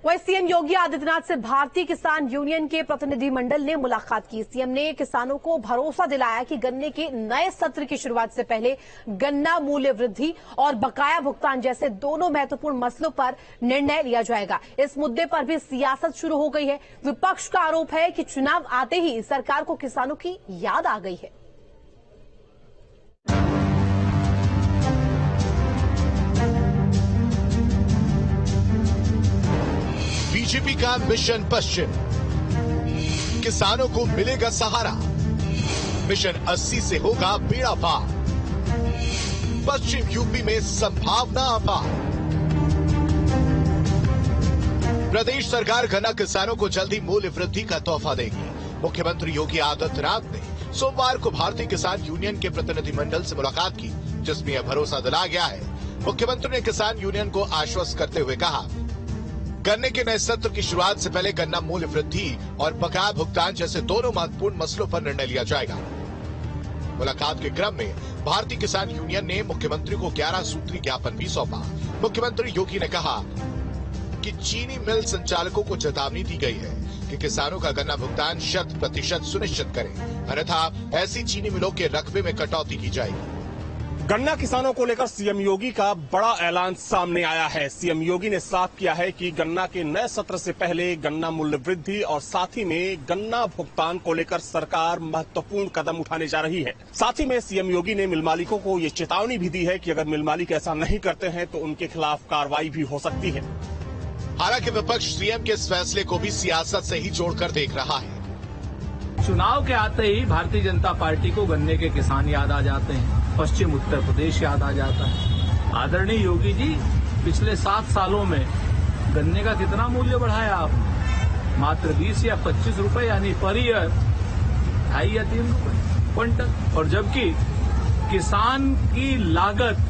वहीं सीएम योगी आदित्यनाथ से भारतीय किसान यूनियन के प्रतिनिधिमंडल ने मुलाकात की। सीएम ने किसानों को भरोसा दिलाया कि गन्ने के नए सत्र की शुरुआत से पहले गन्ना मूल्य वृद्धि और बकाया भुगतान जैसे दोनों महत्वपूर्ण मसलों पर निर्णय लिया जाएगा। इस मुद्दे पर भी सियासत शुरू हो गई है। विपक्ष का आरोप है कि चुनाव आते ही सरकार को किसानों की याद आ गई है। बीजेपी का मिशन पश्चिम, किसानों को मिलेगा सहारा। मिशन 80 से होगा बेड़ा पार। पश्चिम यूपी में संभावना अपार। प्रदेश सरकार गन्ना किसानों को जल्दी मूल्य वृद्धि का तोहफा देगी। मुख्यमंत्री योगी आदित्यनाथ ने सोमवार को भारतीय किसान यूनियन के प्रतिनिधिमंडल से मुलाकात की, जिसमें यह भरोसा दिलाया गया है। मुख्यमंत्री ने किसान यूनियन को आश्वस्त करते हुए कहा, गन्ने के नए सत्र की शुरुआत से पहले गन्ना मूल्य वृद्धि और बकाया भुगतान जैसे दोनों महत्वपूर्ण मसलों पर निर्णय लिया जाएगा। मुलाकात के क्रम में भारतीय किसान यूनियन ने मुख्यमंत्री को 11 सूत्री ज्ञापन भी सौंपा। मुख्यमंत्री योगी ने कहा कि चीनी मिल संचालकों को चेतावनी दी गई है कि किसानों का गन्ना भुगतान 100% सुनिश्चित करें, अन्यथा ऐसी चीनी मिलों के रकबे में कटौती की जाएगी। गन्ना किसानों को लेकर सीएम योगी का बड़ा ऐलान सामने आया है। सीएम योगी ने साफ किया है कि गन्ना के नए सत्र से पहले गन्ना मूल्य वृद्धि और साथ ही में गन्ना भुगतान को लेकर सरकार महत्वपूर्ण कदम उठाने जा रही है। साथ ही में सीएम योगी ने मिल मालिकों को ये चेतावनी भी दी है कि अगर मिल मालिक ऐसा नहीं करते हैं तो उनके खिलाफ कार्रवाई भी हो सकती है। हालांकि विपक्ष सीएम के इस फैसले को भी सियासत से ही जोड़कर देख रहा है। चुनाव के आते ही भारतीय जनता पार्टी को गन्ने के किसान याद आ जाते हैं, पश्चिम उत्तर प्रदेश याद आ जाता है। आदरणीय योगी जी, पिछले 7 सालों में गन्ने का कितना मूल्य बढ़ाया आपने? मात्र 20 या 25 रुपए, यानी पर ईयर 2.5 या 3 रुपए क्विंटल। और जबकि किसान की लागत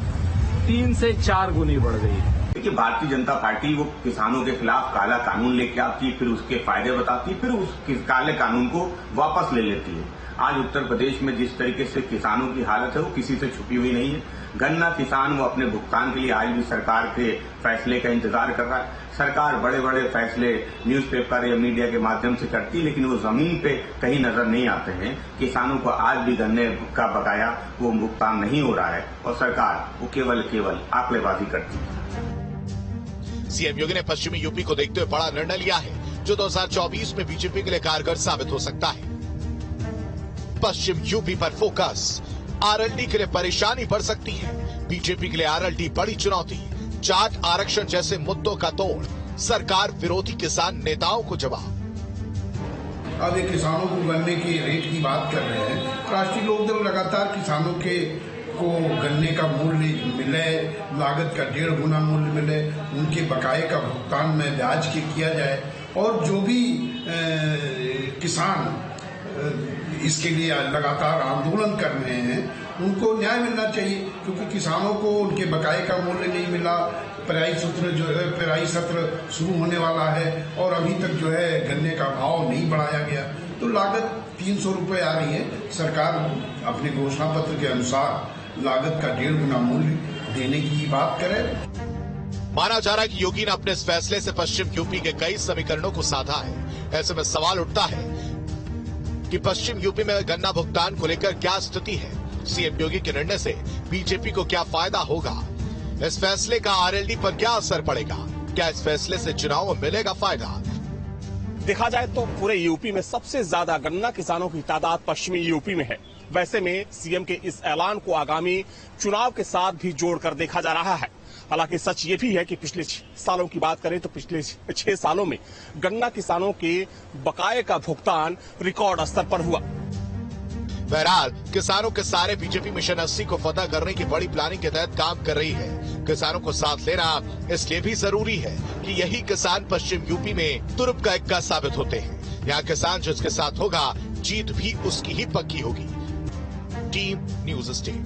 3 से 4 गुनी बढ़ गई है। देखिए, भारतीय जनता पार्टी वो किसानों के खिलाफ काला कानून लेके आती, फिर उसके फायदे बताती, फिर उस काले कानून को वापस ले लेती है। आज उत्तर प्रदेश में जिस तरीके से किसानों की हालत है वो किसी से छुपी हुई नहीं है। गन्ना किसान वो अपने भुगतान के लिए आज भी सरकार के फैसले का इंतजार कर रहा है। सरकार बड़े बड़े फैसले न्यूज़पेपर या मीडिया के माध्यम से करती है, लेकिन वो जमीन पे कहीं नजर नहीं आते हैं। किसानों को आज भी गन्ने का बकाया वो भुगतान नहीं हो रहा है और सरकार वो केवल आंकड़ेबाजी करती है। सीएम योगी ने पश्चिमी यूपी को देखते हुए बड़ा निर्णय लिया है, जो 2024 में बीजेपी के लिए कारगर साबित हो सकता है। पश्चिम यूपी पर फोकस। आरएलडी के लिए परेशानी बढ़ सकती है। बीजेपी के लिए आरएलडी बड़ी चुनौती। जाट आरक्षण जैसे मुद्दों का तोड़। सरकार विरोधी किसान नेताओं को जवाब। अब ये किसानों को गन्ने के रेट की बात कर रहे हैं। राष्ट्रीय लोकदल लगातार किसानों को गन्ने का मूल्य मिले, लागत का 1.5 गुना मूल्य मिले, उनके बकाये का भुगतान में ब्याज के किया जाए और जो भी किसान इसके लिए लगातार आंदोलन कर रहे हैं उनको न्याय मिलना चाहिए, क्योंकि किसानों को उनके बकाये का मूल्य नहीं मिला। पेराई सत्र शुरू होने वाला है और अभी तक जो है गन्ने का भाव नहीं बढ़ाया गया, तो लागत 300 रुपए आ रही है। सरकार अपने घोषणा पत्र के अनुसार लागत का 1.5 गुना मूल्य देने की बात करे। माना जा रहा है कि योगी ने अपने इस फैसले से पश्चिम यूपी के कई समीकरणों को साधा है। ऐसे में सवाल उठता है कि पश्चिम यूपी में गन्ना भुगतान को लेकर क्या स्थिति है। सीएम योगी के निर्णय से बीजेपी को क्या फायदा होगा? इस फैसले का आरएलडी पर क्या असर पड़ेगा? क्या इस फैसले से चुनाव में मिलेगा फायदा? देखा जाए तो पूरे यूपी में सबसे ज्यादा गन्ना किसानों की तादाद पश्चिमी यूपी में है। वैसे में सीएम के इस ऐलान को आगामी चुनाव के साथ भी जोड़कर देखा जा रहा है। हालांकि सच ये भी है कि पिछले 6 सालों की बात करें तो पिछले 6 सालों में गन्ना किसानों के बकाये का भुगतान रिकॉर्ड स्तर पर हुआ। बहरहाल किसानों के सारे बीजेपी मिशन 80 को फतह करने की बड़ी प्लानिंग के तहत काम कर रही है। किसानों को साथ लेना इसलिए भी जरूरी है कि यही किसान पश्चिम यूपी में तुरुप का इक्का साबित होते हैं। यहाँ किसान जिसके साथ होगा, जीत भी उसकी ही पक्की होगी। Team news state.